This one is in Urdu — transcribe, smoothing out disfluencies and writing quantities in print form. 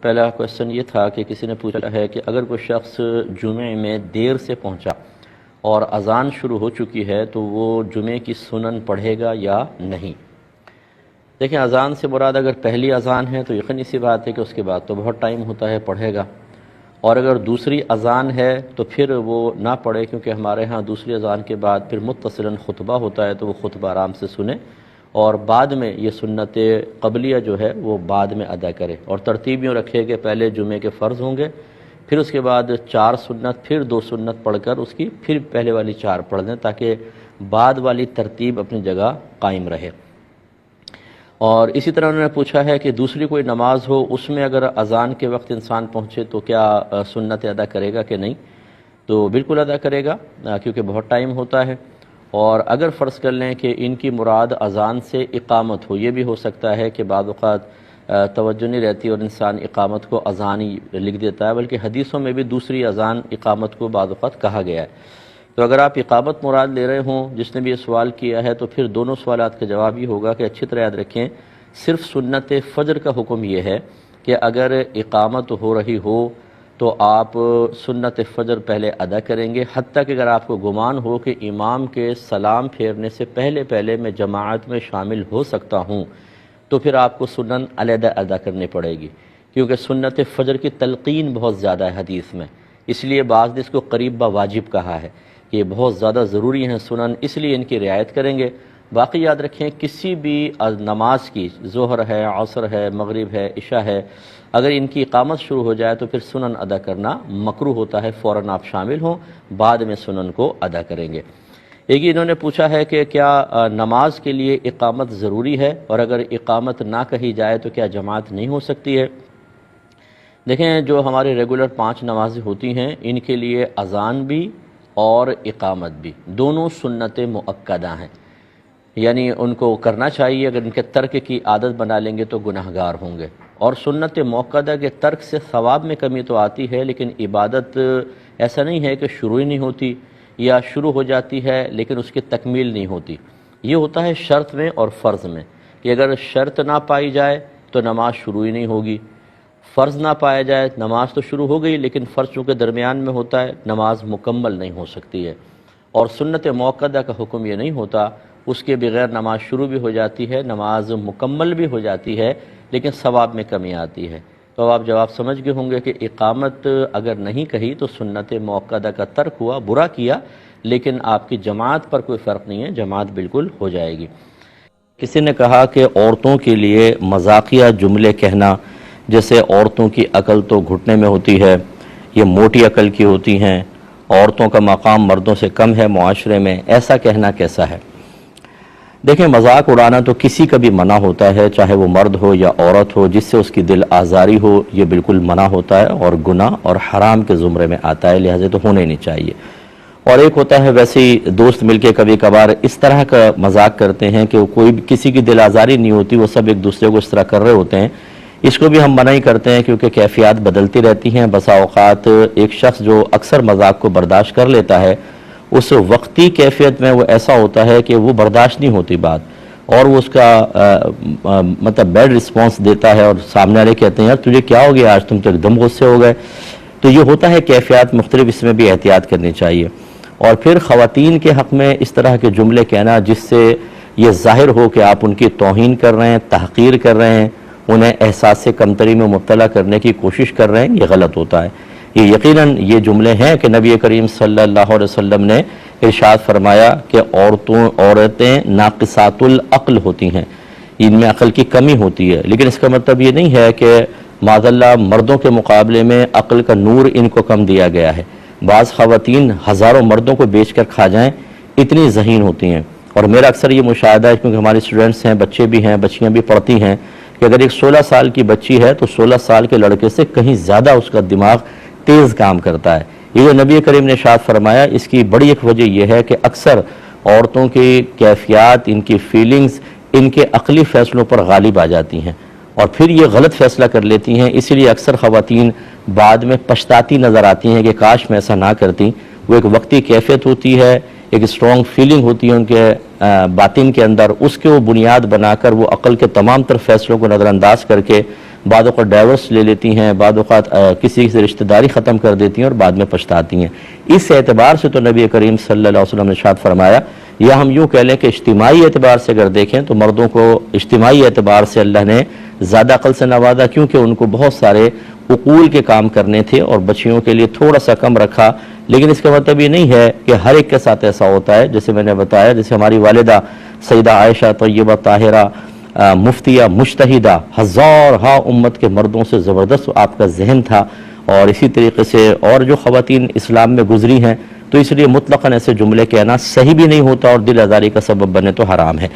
پہلا کوشچن یہ تھا کہ کسی نے پوچھا ہے کہ اگر کوئی شخص جمعے میں دیر سے پہنچا اور اذان شروع ہو چکی ہے تو وہ جمعے کی سنن پڑھے گا یا نہیں؟ دیکھیں، اذان سے مراد اگر پہلی اذان ہے تو یقینی سی بات ہے کہ اس کے بعد تو بہت ٹائم ہوتا ہے، پڑھے گا، اور اگر دوسری اذان ہے تو پھر وہ نہ پڑھے، کیونکہ ہمارے ہاں دوسری اذان کے بعد پھر متصلاً خطبہ ہوتا ہے تو وہ خطبہ آرام سے سنے اور بعد میں یہ سنت قبلیہ جو ہے وہ بعد میں ادا کرے، اور ترتیب یوں رکھے کہ پہلے جمعے کے فرض ہوں گے، پھر اس کے بعد 4 سنت، پھر 2 سنت پڑھ کر اس کی پھر پہلے والی 4 پڑھ دیں تاکہ بعد والی ترتیب اپنی جگہ قائم رہے۔ اور اسی طرح انہوں نے پوچھا ہے کہ دوسری کوئی نماز ہو، اس میں اگر اذان کے وقت انسان پہنچے تو کیا سنت ادا کرے گا کہ نہیں؟ تو بالکل ادا کرے گا، کیونکہ بہت ٹائم ہوتا ہے۔ اور اگر فرض کر لیں کہ ان کی مراد اذان سے اقامت ہو، یہ بھی ہو سکتا ہے کہ بعض اوقات توجہ نہیں رہتی اور انسان اقامت کو اذان ہی لکھ دیتا ہے، بلکہ حدیثوں میں بھی دوسری اذان اقامت کو بعض اوقات کہا گیا ہے۔ تو اگر آپ اقامت مراد لے رہے ہوں، جس نے بھی یہ سوال کیا ہے، تو پھر دونوں سوالات کا جواب یہ ہوگا کہ اچھی طرح یاد رکھیں، صرف سنت فجر کا حکم یہ ہے کہ اگر اقامت ہو رہی ہو تو آپ سنت فجر پہلے ادا کریں گے، حتیٰ کہ اگر آپ کو گمان ہو کہ امام کے سلام پھیرنے سے پہلے میں جماعت میں شامل ہو سکتا ہوں تو پھر آپ کو سنن علیحدہ ادا کرنی پڑے گی، کیونکہ سنت فجر کی تلقین بہت زیادہ ہے حدیث میں، اس لیے بعض نے اس کو قریب با واجب کہا ہے کہ یہ بہت زیادہ ضروری ہیں سنن، اس لیے ان کی رعایت کریں گے۔ باقی یاد رکھیں، کسی بھی نماز کی، ظہر ہے، عصر ہے، مغرب ہے، عشاء ہے، اگر ان کی اقامت شروع ہو جائے تو پھر سنن ادا کرنا مکروہ ہوتا ہے، فوراً آپ شامل ہوں، بعد میں سنن کو ادا کریں گے۔ ایک ہی انہوں نے پوچھا ہے کہ کیا نماز کے لیے اقامت ضروری ہے، اور اگر اقامت نہ کہی جائے تو کیا جماعت نہیں ہو سکتی ہے؟ دیکھیں، جو ہمارے ریگولر 5 نمازیں ہوتی ہیں، ان کے لیے اذان بھی اور اقامت بھی دونوں سنت مؤکدہ ہیں، یعنی ان کو کرنا چاہیے، اگر ان کے ترک کی عادت بنا لیں گے تو گناہ گار ہوں گے۔ اور سنت مؤکدہ کے ترک سے ثواب میں کمی تو آتی ہے، لیکن عبادت ایسا نہیں ہے کہ شروع ہی نہیں ہوتی، یا شروع ہو جاتی ہے لیکن اس کی تکمیل نہیں ہوتی۔ یہ ہوتا ہے شرط میں اور فرض میں، کہ اگر شرط نہ پائی جائے تو نماز شروع ہی نہیں ہوگی، فرض نہ پایا جائے نماز تو شروع ہو گئی لیکن فرض چونکہ درمیان میں ہوتا ہے نماز مکمل نہیں ہو سکتی ہے۔ اور سنت مؤکدہ کا حکم یہ نہیں ہوتا، اس کے بغیر نماز شروع بھی ہو جاتی ہے، نماز مکمل بھی ہو جاتی ہے، لیکن ثواب میں کمی آتی ہے۔ تو آپ جواب سمجھ گئے ہوں گے کہ اقامت اگر نہیں کہی تو سنت مؤکدہ کا ترک ہوا، برا کیا، لیکن آپ کی جماعت پر کوئی فرق نہیں ہے، جماعت بالکل ہو جائے گی۔ کسی نے کہا کہ عورتوں کے لیے مذاقیہ جملے کہنا، جیسے عورتوں کی عقل تو گھٹنے میں ہوتی ہے، یہ موٹی عقل کی ہوتی ہیں، عورتوں کا مقام مردوں سے کم ہے معاشرے میں، ایسا کہنا کیسا ہے؟ دیکھیں، مذاق اڑانا تو کسی کا بھی منع ہوتا ہے، چاہے وہ مرد ہو یا عورت ہو، جس سے اس کی دل آزاری ہو، یہ بالکل منع ہوتا ہے اور گناہ اور حرام کے زمرے میں آتا ہے، لہذا تو ہونے نہیں چاہیے۔ اور ایک ہوتا ہے ویسے ہی دوست مل کے کبھی کبھار اس طرح کا مذاق کرتے ہیں کہ کوئی کسی کی دل آزاری نہیں ہوتی، وہ سب ایک دوسرے کو اس طرح کر رہے ہوتے ہیں، اس کو بھی ہم منع ہی کرتے ہیں، کیونکہ کیفیات بدلتی رہتی ہیں۔ بسا اوقات ایک شخص جو اکثر مذاق کو برداشت کر لیتا ہے، اس وقتی کیفیت میں وہ ایسا ہوتا ہے کہ وہ برداشت نہیں ہوتی بات، اور وہ اس کا مطلب بیڈ رسپانس دیتا ہے، اور سامنے والے کہتے ہیں یار تجھے کیا ہو گیا آج، تم تو ایک دم غصے ہو گئے۔ تو یہ ہوتا ہے کیفیات مختلف، اس میں بھی احتیاط کرنی چاہیے۔ اور پھر خواتین کے حق میں اس طرح کے جملے کہنا جس سے یہ ظاہر ہو کہ آپ ان کی توہین کر رہے ہیں، تحقیر کر رہے ہیں، انہیں احساس سے کمتری میں مبتلا کرنے کی کوشش کر رہے ہیں، یہ غلط ہوتا ہے۔ یہ یقیناً یہ جملے ہیں کہ نبی کریم صلی اللہ علیہ وسلم نے ارشاد فرمایا کہ عورتیں ناقصات العقل ہوتی ہیں، ان میں عقل کی کمی ہوتی ہے، لیکن اس کا مطلب یہ نہیں ہے کہ معاذ اللہ مردوں کے مقابلے میں عقل کا نور ان کو کم دیا گیا ہے۔ بعض خواتین ہزاروں مردوں کو بیچ کر کھا جائیں، اتنی ذہین ہوتی ہیں۔ اور میرا اکثر یہ مشاہدہ ہے، کیونکہ ہمارے اسٹوڈنٹس ہیں، بچے بھی ہیں، بچیاں بھی پڑھتی ہیں، کہ اگر ایک 16 سال کی بچی ہے تو 16 سال کے لڑکے سے کہیں زیادہ اس کا دماغ تیز کام کرتا ہے۔ یہ جو نبی کریم نے ارشاد فرمایا، اس کی بڑی ایک وجہ یہ ہے کہ اکثر عورتوں کی کیفیات، ان کی فیلنگز، ان کے عقلی فیصلوں پر غالب آ جاتی ہیں، اور پھر یہ غلط فیصلہ کر لیتی ہیں۔ اسی لیے اکثر خواتین بعد میں پچھتاتی نظر آتی ہیں کہ کاش میں ایسا نہ کرتی۔ وہ ایک وقتی کیفیت ہوتی ہے، ایک اسٹرانگ فیلنگ ہوتی ہے ان کے باطن کے اندر، اس کے وہ بنیاد بنا کر وہ عقل کے تمام تر فیصلوں کو نظر انداز کر کے بعض اوقات ڈائیورس لے لیتی ہیں، بعض اوقات کسی سے رشتہ داری ختم کر دیتی ہیں اور بعد میں پچھتاتی ہیں۔ اس اعتبار سے تو نبی کریم صلی اللہ علیہ وسلم نے ارشاد فرمایا، یا ہم یوں کہہ لیں کہ اجتماعی اعتبار سے اگر دیکھیں تو مردوں کو اجتماعی اعتبار سے اللہ نے زیادہ عقل سے نوازا، کیونکہ ان کو بہت سارے عقول کے کام کرنے تھے اور بچیوں کے لیے تھوڑا سا کم رکھا۔ لیکن اس کا مطلب یہ نہیں ہے کہ ہر ایک کے ساتھ ایسا ہوتا ہے، جیسے میں نے بتایا، جیسے ہماری والدہ سیدہ عائشہ طیبہ طاہرہ مفتیہ مجتہدہ، ہزارہا امت کے مردوں سے زبردست آپ کا ذہن تھا، اور اسی طریقے سے اور جو خواتین اسلام میں گزری ہیں، تو اس لیے مطلقاً ایسے جملے کہنا صحیح بھی نہیں ہوتا اور دل آزاری کا سبب بنے تو حرام ہے۔